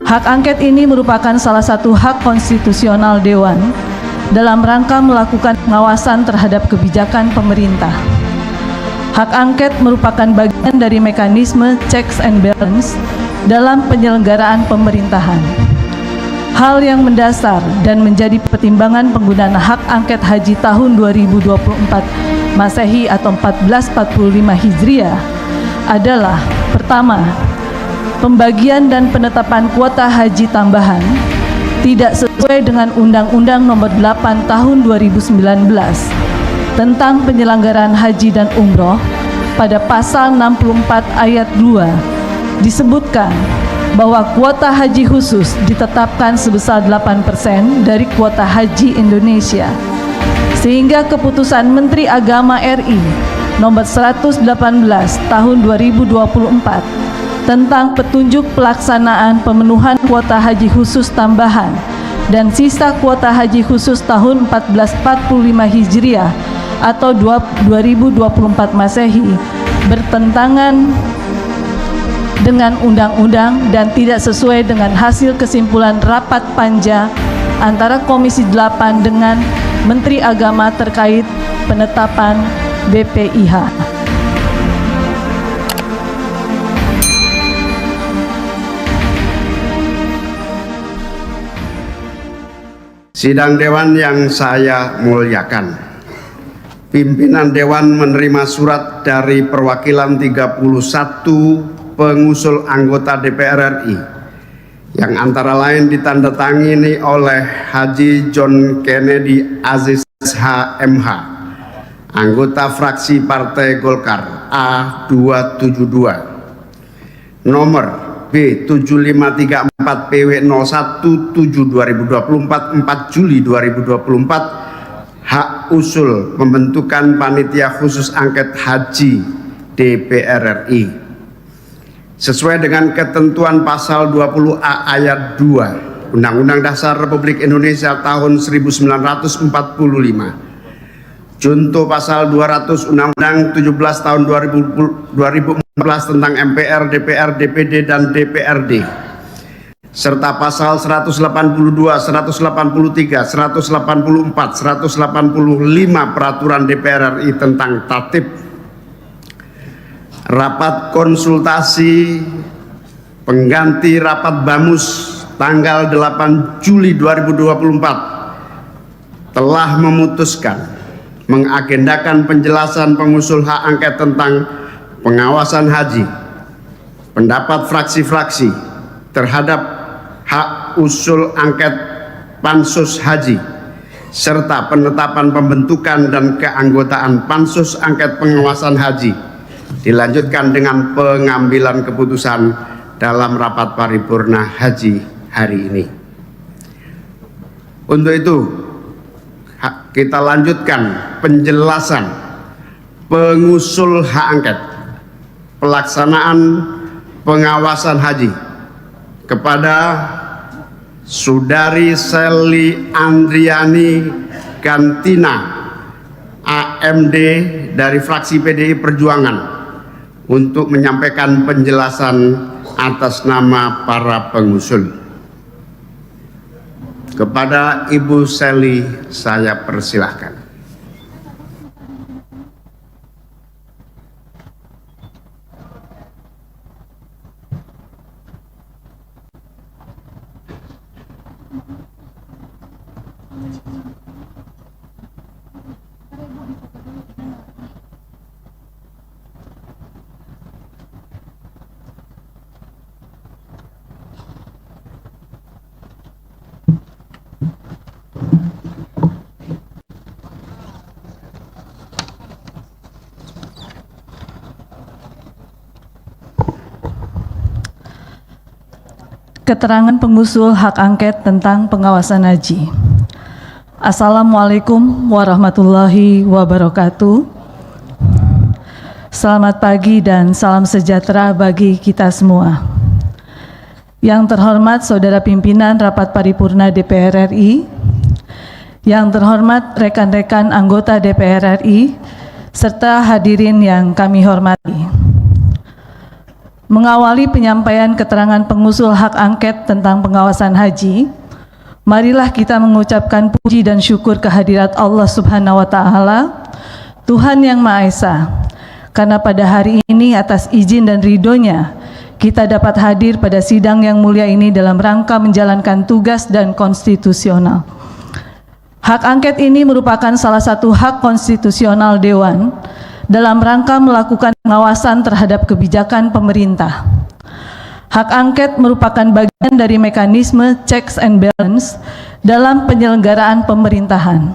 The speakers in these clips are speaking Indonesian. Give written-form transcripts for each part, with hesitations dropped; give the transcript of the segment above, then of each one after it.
Hak angket ini merupakan salah satu hak konstitusional Dewan dalam rangka melakukan pengawasan terhadap kebijakan pemerintah. Hak angket merupakan bagian dari mekanisme checks and balance dalam penyelenggaraan pemerintahan. Hal yang mendasar dan menjadi pertimbangan penggunaan hak angket haji tahun 2024 Masehi atau 1445 Hijriah adalah: pertama, pembagian dan penetapan kuota haji tambahan tidak sesuai dengan Undang-Undang Nomor 8 Tahun 2019 tentang penyelenggaraan haji dan umroh. Pada pasal 64 ayat 2 disebutkan bahwa kuota haji khusus ditetapkan sebesar 8% dari kuota haji Indonesia, sehingga keputusan Menteri Agama RI Nomor 118 Tahun 2024 tentang petunjuk pelaksanaan pemenuhan kuota haji khusus tambahan dan sisa kuota haji khusus tahun 1445 Hijriah atau 2024 Masehi bertentangan dengan undang-undang dan tidak sesuai dengan hasil kesimpulan rapat panja antara Komisi 8 dengan Menteri Agama terkait penetapan BPIH. Sidang Dewan yang saya muliakan, pimpinan Dewan menerima surat dari perwakilan 31 pengusul anggota DPR RI yang antara lain ditandatangani oleh Haji John Kennedy Aziz HMH, anggota fraksi Partai Golkar A272, nomor B7534 PW01 7/2024 4 Juli 2024, hak usul pembentukan panitia khusus angket haji DPR RI sesuai dengan ketentuan pasal 20A ayat 2 Undang-Undang Dasar Republik Indonesia tahun 1945, junto pasal 200 Undang-Undang 17 tahun 2014 tentang MPR, DPR, DPD, dan DPRD, serta pasal 182, 183, 184, 185 Peraturan DPR RI tentang tatib. Rapat konsultasi pengganti rapat BAMUS tanggal 8 Juli 2024 telah memutuskan mengagendakan penjelasan pengusul hak angket tentang pengawasan haji, pendapat fraksi-fraksi terhadap hak usul angket pansus haji, serta penetapan pembentukan dan keanggotaan pansus angket pengawasan haji dilanjutkan dengan pengambilan keputusan dalam rapat paripurna haji hari ini. Untuk itu kita lanjutkan penjelasan pengusul hak angket pelaksanaan pengawasan haji kepada Saudari Sally Andriani Gantina AMD dari fraksi PDI Perjuangan untuk menyampaikan penjelasan atas nama para pengusul. Kepada Ibu Sally saya persilahkan. Keterangan pengusul hak angket tentang pengawasan haji. Assalamualaikum warahmatullahi wabarakatuh. Selamat pagi dan salam sejahtera bagi kita semua. Yang terhormat Saudara Pimpinan Rapat Paripurna DPR RI, yang terhormat rekan-rekan anggota DPR RI, serta hadirin yang kami hormati. Mengawali penyampaian keterangan pengusul hak angket tentang pengawasan haji, marilah kita mengucapkan puji dan syukur kehadirat Allah Subhanahu wa Ta'ala, Tuhan yang Maha Esa, karena pada hari ini atas izin dan ridhonya kita dapat hadir pada sidang yang mulia ini dalam rangka menjalankan tugas dan konstitusional. Hak angket ini merupakan salah satu hak konstitusional Dewan dalam rangka melakukan pengawasan terhadap kebijakan pemerintah. Hak angket merupakan bagian dari mekanisme checks and balance dalam penyelenggaraan pemerintahan.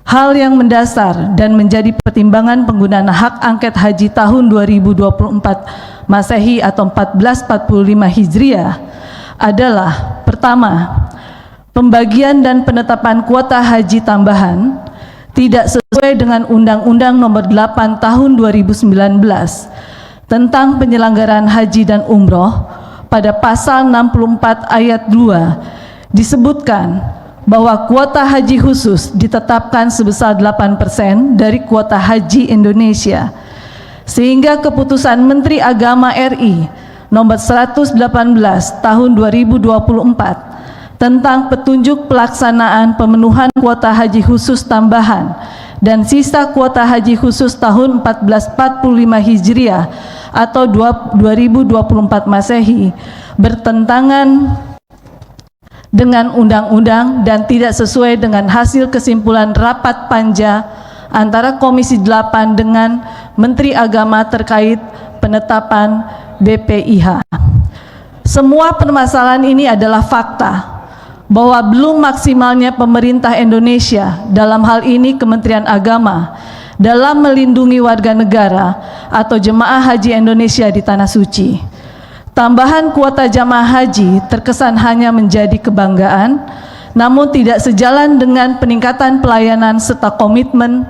Hal yang mendasar dan menjadi pertimbangan penggunaan hak angket haji tahun 2024 Masehi atau 1445 Hijriah adalah: pertama, pembagian dan penetapan kuota haji tambahan tidak sesuai dengan Undang-Undang Nomor 8 Tahun 2019 tentang penyelenggaraan haji dan umroh. Pada pasal 64 ayat 2 disebutkan bahwa kuota haji khusus ditetapkan sebesar 8% dari kuota haji Indonesia, sehingga keputusan Menteri Agama RI Nomor 118 Tahun 2024 tentang petunjuk pelaksanaan pemenuhan kuota haji khusus tambahan dan sisa kuota haji khusus tahun 1445 Hijriah atau 2024 Masehi bertentangan dengan undang-undang dan tidak sesuai dengan hasil kesimpulan rapat panja antara Komisi 8 dengan Menteri Agama terkait penetapan BPIH. Semua permasalahan ini adalah fakta bahwa belum maksimalnya pemerintah Indonesia, dalam hal ini Kementerian Agama, dalam melindungi warga negara atau jemaah haji Indonesia di Tanah Suci. Tambahan kuota jamaah haji terkesan hanya menjadi kebanggaan, namun tidak sejalan dengan peningkatan pelayanan serta komitmen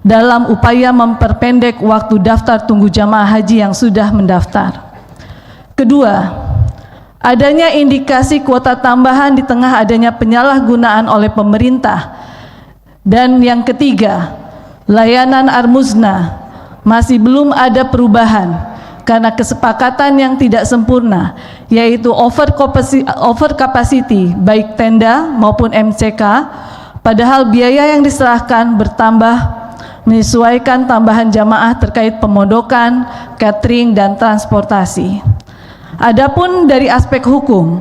dalam upaya memperpendek waktu daftar tunggu jamaah haji yang sudah mendaftar. Kedua, adanya indikasi kuota tambahan di tengah adanya penyalahgunaan oleh pemerintah. Dan yang ketiga, layanan Armuzna masih belum ada perubahan karena kesepakatan yang tidak sempurna, yaitu over capacity baik tenda maupun MCK, padahal biaya yang diserahkan bertambah menyesuaikan tambahan jamaah terkait pemondokan, catering, dan transportasi. Adapun dari aspek hukum,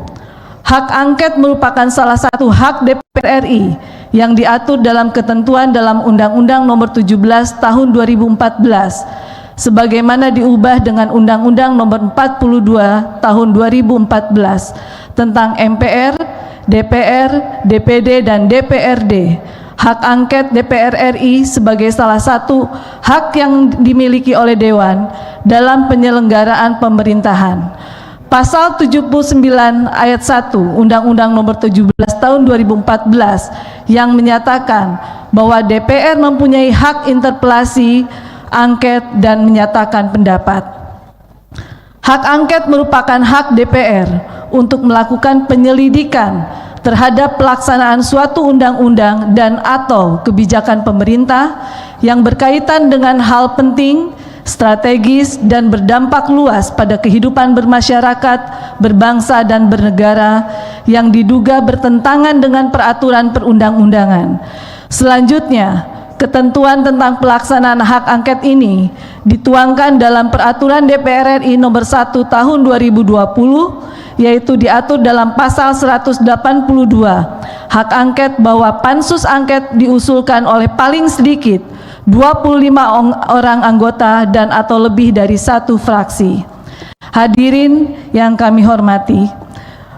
hak angket merupakan salah satu hak DPR RI yang diatur dalam ketentuan dalam Undang-Undang Nomor 17 Tahun 2014 sebagaimana diubah dengan Undang-Undang Nomor 42 Tahun 2014 tentang MPR, DPR, DPD, dan DPRD. Hak angket DPR RI sebagai salah satu hak yang dimiliki oleh Dewan dalam penyelenggaraan pemerintahan. Pasal 79 ayat 1 Undang-Undang Nomor 17 Tahun 2014 yang menyatakan bahwa DPR mempunyai hak interpelasi, angket, dan menyatakan pendapat. Hak angket merupakan hak DPR untuk melakukan penyelidikan terhadap pelaksanaan suatu undang-undang dan atau kebijakan pemerintah yang berkaitan dengan hal penting, strategis, dan berdampak luas pada kehidupan bermasyarakat, berbangsa, dan bernegara yang diduga bertentangan dengan peraturan perundang-undangan. Selanjutnya, ketentuan tentang pelaksanaan hak angket ini dituangkan dalam Peraturan DPR RI Nomor 1 Tahun 2020, yaitu diatur dalam Pasal 182 hak angket bahwa pansus angket diusulkan oleh paling sedikit 25 orang anggota dan atau lebih dari satu fraksi. Hadirin yang kami hormati,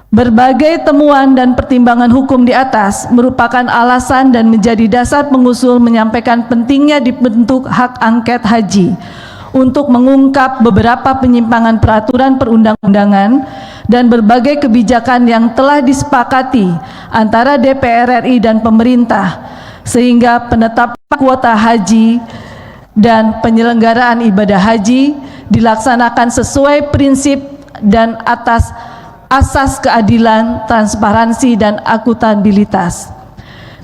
berbagai temuan dan pertimbangan hukum di atas merupakan alasan dan menjadi dasar pengusul menyampaikan pentingnya dibentuk hak angket haji untuk mengungkap beberapa penyimpangan peraturan perundang-undangan dan berbagai kebijakan yang telah disepakati antara DPR RI dan pemerintah, sehingga penetapan kuota haji dan penyelenggaraan ibadah haji dilaksanakan sesuai prinsip dan atas asas keadilan, transparansi, dan akuntabilitas.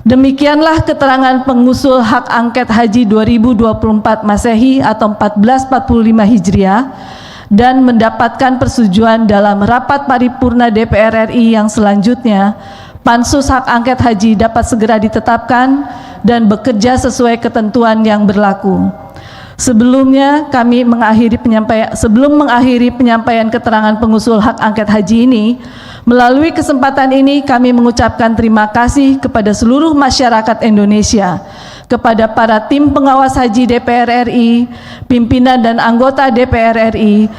Demikianlah keterangan pengusul hak angket haji 2024 Masehi atau 1445 Hijriah dan mendapatkan persetujuan dalam rapat paripurna DPR RI yang selanjutnya, Pansus Hak Angket Haji dapat segera ditetapkan dan bekerja sesuai ketentuan yang berlaku. Sebelum mengakhiri penyampaian keterangan pengusul hak angket haji ini, melalui kesempatan ini kami mengucapkan terima kasih kepada seluruh masyarakat Indonesia, kepada para tim pengawas haji DPR RI, pimpinan dan anggota DPR RI,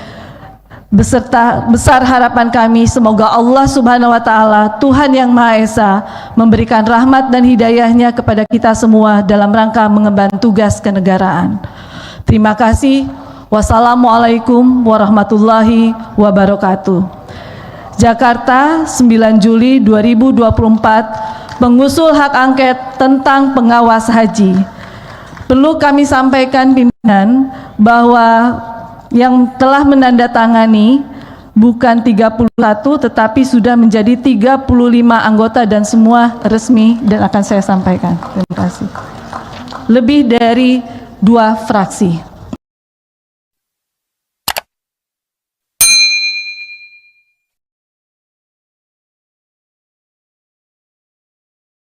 beserta besar harapan kami semoga Allah Subhanahu wa Ta'ala, Tuhan yang Maha Esa, memberikan rahmat dan hidayahnya kepada kita semua dalam rangka mengemban tugas kenegaraan. Terima kasih. Wassalamualaikum warahmatullahi wabarakatuh. Jakarta, 9 Juli 2024, pengusul hak angket tentang pengawas haji. Perlu kami sampaikan pimpinan bahwa yang telah menandatangani bukan 31 tetapi sudah menjadi 35 anggota dan semua resmi dan akan saya sampaikan. Terima kasih. Lebih dari 2 fraksi.